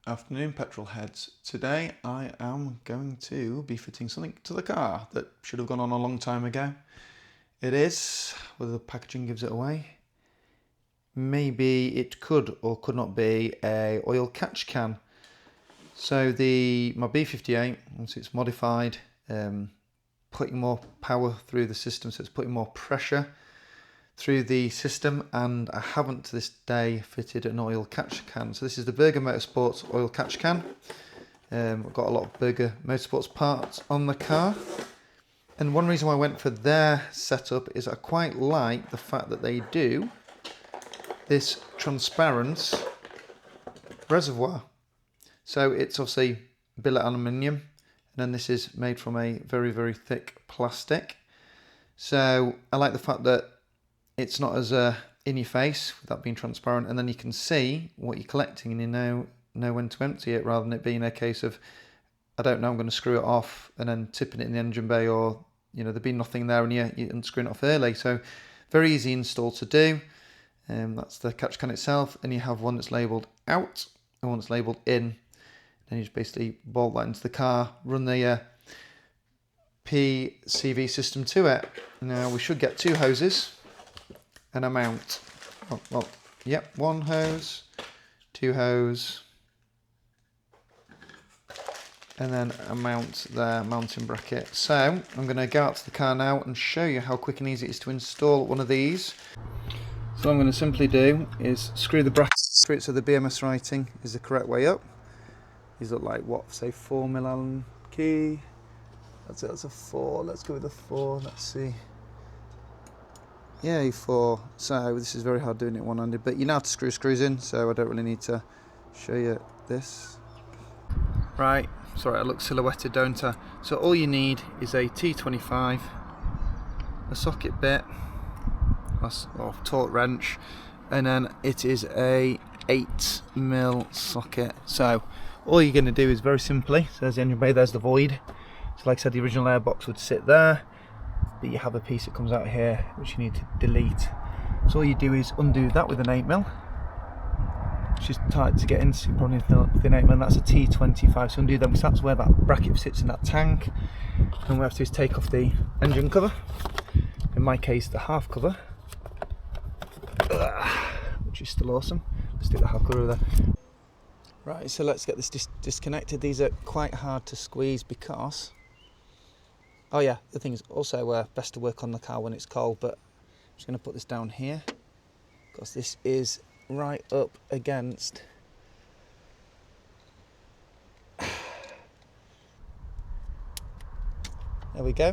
Afternoon, petrol heads. Today I am going to be fitting something to the car that should have gone on a long time ago. It is, whether the packaging gives it away. Maybe it could or could not be a oil catch can. So my B58, once it's modified, putting more power through the system, so it's putting more pressure through the system, and I haven't to this day fitted an oil catch can. So this is the Berger Motorsports oil catch can. I've got a lot of Berger Motorsports parts on the car, and one reason why I went for their setup is I quite like the fact that they do this transparent reservoir. So it's obviously billet aluminium, and then this is made from a very, very thick plastic. So I like the fact that it's not as in your face without being transparent, and then you can see what you're collecting and you know when to empty it, rather than it being a case of, I don't know, I'm going to screw it off and then tipping it in the engine bay, or there being nothing there and you're unscrewing it off early. So very easy install to do. That's the catch can itself, and you have one that's labelled out and one that's labelled in. Then you just basically bolt that into the car, run the PCV system to it. Now we should get two hoses and a mount. One hose, two hose, and then a mount there, mounting bracket. So I'm going to go out to the car now and show you how quick and easy it is to install one of these. So what I'm going to simply do is screw the bracket through it so the BMS writing is the correct way up. These look like, what, say 4mm Allen key. That's it, that's a 4. Let's go with a 4. Let's see. Yeah, 4. So this is very hard doing it one-handed, but you know how to screw screws in, so I don't really need to show you this. Right, sorry, I look silhouetted, don't I? So all you need is a T25, a socket bit, or torque wrench, and then it is a 8mm socket. So all you're going to do is very simply, so there's the engine bay, there's the void. So like I said, the original airbox would sit there, but you have a piece that comes out here which you need to delete. So all you do is undo that with an 8mm. It's just tight to get in, so you probably need with an 8mm. That's a T25, so undo them, because that's where that bracket sits in that tank. And what we have to do is take off the engine cover, in my case the half cover, which is still awesome. Let's do the half cover there. Right, so let's get this disconnected. These are quite hard to squeeze because, oh yeah, the thing is also best to work on the car when it's cold, but I'm just going to put this down here because this is right up against there we go.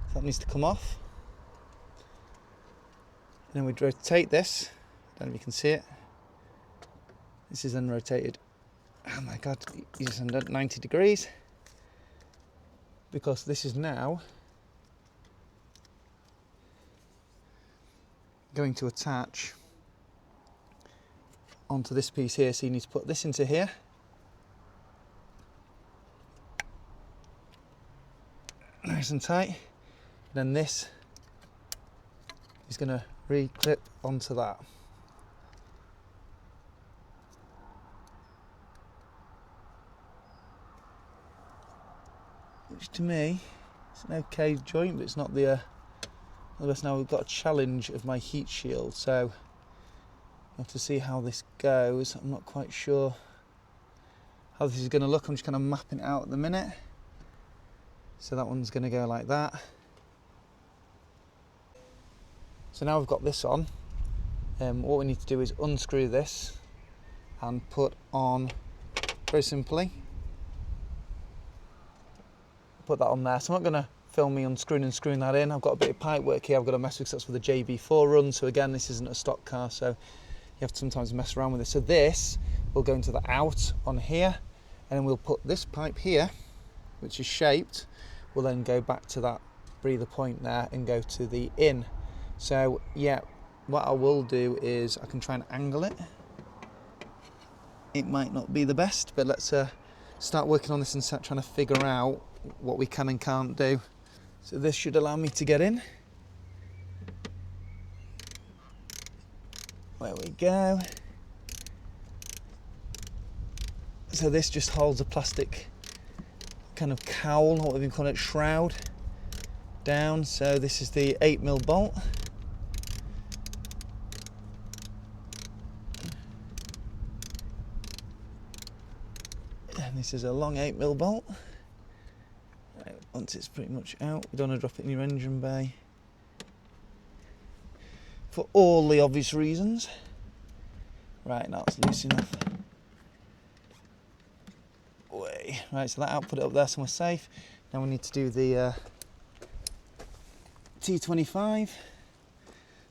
So that needs to come off, and then we rotate this. I don't know if you can see it. This is then rotated, oh my god, you just under 90 degrees, because this is now going to attach onto this piece here. So you need to put this into here, nice and tight. Then this is going to re-clip onto that. Which to me is an okay joint, but it's not the best. Now we've got a challenge of my heat shield, so I have to see how this goes. I'm not quite sure how this is going to look. I'm just kind of mapping it out at the minute. So that one's going to go like that. So now we've got this on. What we need to do is unscrew this and put on, very simply, put that on there. So I'm not going to film me unscrewing and screwing that in. I've got a bit of pipe work here I've got to mess with, because that's with the JB4 run. So again, this isn't a stock car, so you have to sometimes mess around with it. So this will go into the out on here, and then we'll put this pipe here, which is shaped, will then go back to that breather point there and go to the in. So yeah, what I will do is I can try and angle it. It might not be the best, but let's start working on this and start trying to figure out what we can and can't do. So this should allow me to get in. There we go. So this just holds a plastic kind of cowl, or what we call it, shroud, down. So this is the 8mm bolt. And this is a long 8mm bolt. Right, once it's pretty much out, we don't want to drop it in your engine bay, for all the obvious reasons. Right, now it's loose enough. Away. Right, so that out, put it up there so we're safe. Now we need to do the T25.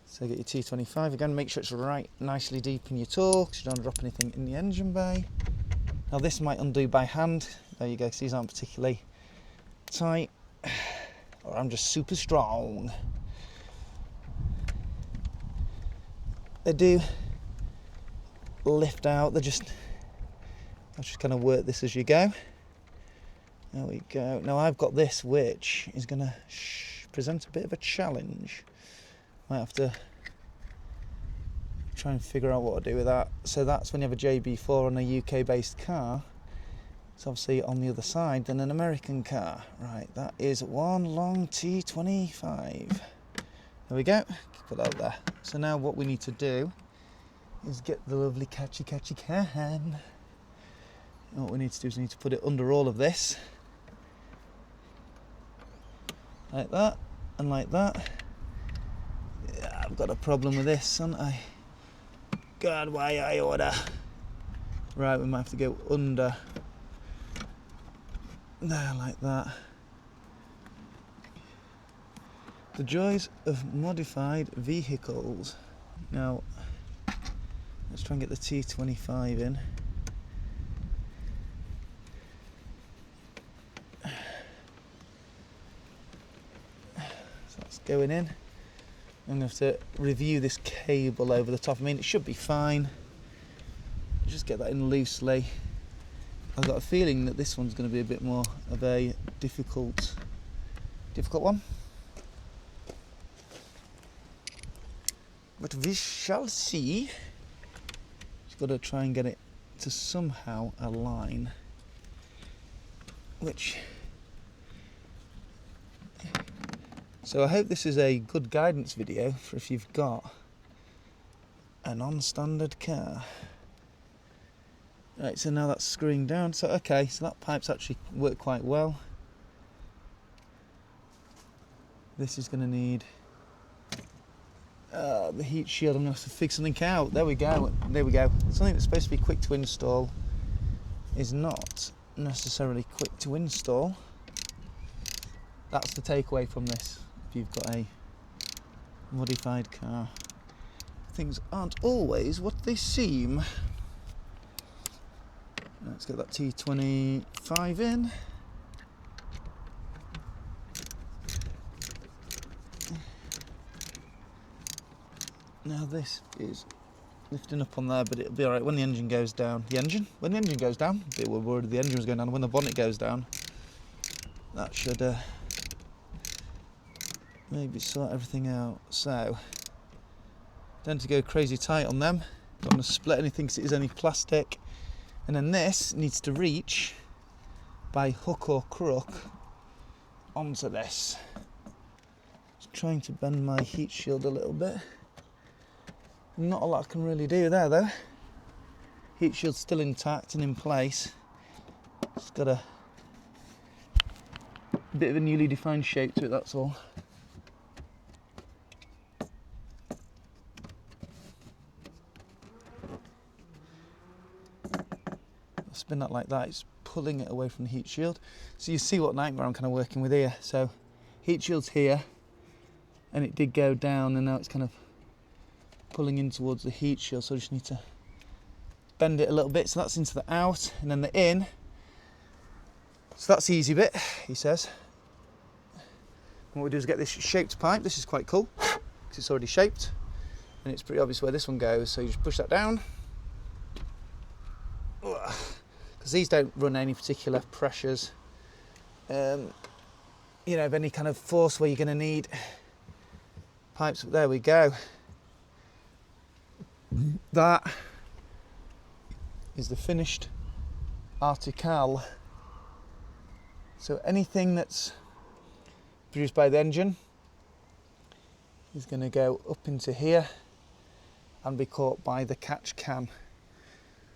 So get your T25 again, make sure it's right nicely deep in your torque, so you don't drop anything in the engine bay. Now this might undo by hand. There you go, so these aren't particularly tight, or I'm just super strong. They do lift out, I'll just kind of work this as you go. There we go. Now I've got this, which is going to present a bit of a challenge. Might have to try and figure out what to do with that. So that's when you have a JB4 on a UK based car. It's obviously on the other side than an American car. Right, that is one long T25. There we go, put that up there. So now what we need to do is get the lovely catchy can. And what we need to do is we need to put it under all of this. Like that, and like that. Yeah, I've got a problem with this, haven't I? God, why I order. Right, we might have to go under. There, like that. The joys of modified vehicles. Now, let's try and get the T25 in. So that's going in. I'm going to have to review this cable over the top. I mean, it should be fine. Just get that in loosely. I've got a feeling that this one's going to be a bit more of a difficult one. But we shall see. Just got to try and get it to somehow align. So I hope this is a good guidance video for if you've got a non-standard car. Right, so now that's screwing down. So okay, so that pipe's actually worked quite well. This is going to need the heat shield. I'm going to have to figure something out. There we go. There we go. Something that's supposed to be quick to install is not necessarily quick to install. That's the takeaway from this. If you've got a modified car, things aren't always what they seem. Let's get that T25 in. Now this is lifting up on there, but it'll be alright when the engine goes down. When the engine goes down, they were worried the engine was going down. When the bonnet goes down, that should maybe sort everything out. So, don't to go crazy tight on them. Don't want to split anything because it is only plastic. And then this needs to reach by hook or crook onto this. Just trying to bend my heat shield a little bit. Not a lot I can really do there though. Heat shield's still intact and in place. It's got a bit of a newly defined shape to it, that's all. Spin that like that, it's pulling it away from the heat shield. So you see what nightmare I'm kind of working with here. So heat shield's here, and it did go down, and now it's kind of pulling in towards the heat shield. So I just need to bend it a little bit. So that's into the out, and then the in. So that's the easy bit, he says. And what we do is get this shaped pipe. This is quite cool, because it's already shaped, and it's pretty obvious where this one goes. So you just push that down. Because these don't run any particular pressures, you know, of any kind of force where you're going to need pipes. There we go. That is the finished Article. So anything that's produced by the engine is going to go up into here and be caught by the catch can.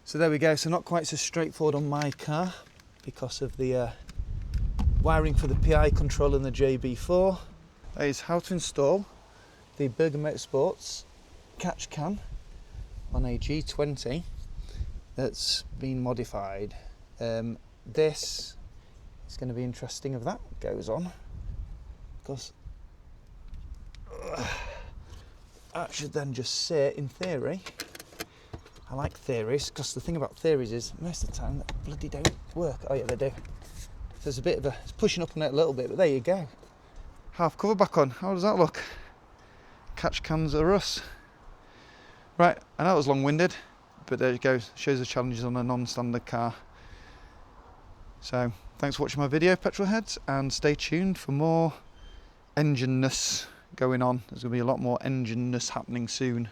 So there we go. So not quite so straightforward on my car because of the wiring for the PI control in the JB4. That is how to install the Berger Motorsports catch can on a G20 that's been modified. This is going to be interesting if that goes on, because that should then just sit in theory. I like theories, because the thing about theories is most of the time they bloody don't work. Oh yeah, they do. So there's a bit of a, it's pushing up on it a little bit, but there you go. Half cover back on. How does that look? Catch cans are us. Right, I know it was long-winded, but there you go. Shows the challenges on a non-standard car. So thanks for watching my video, petrol heads, and stay tuned for more engine-ness going on. There's going to be a lot more engine-ness happening soon.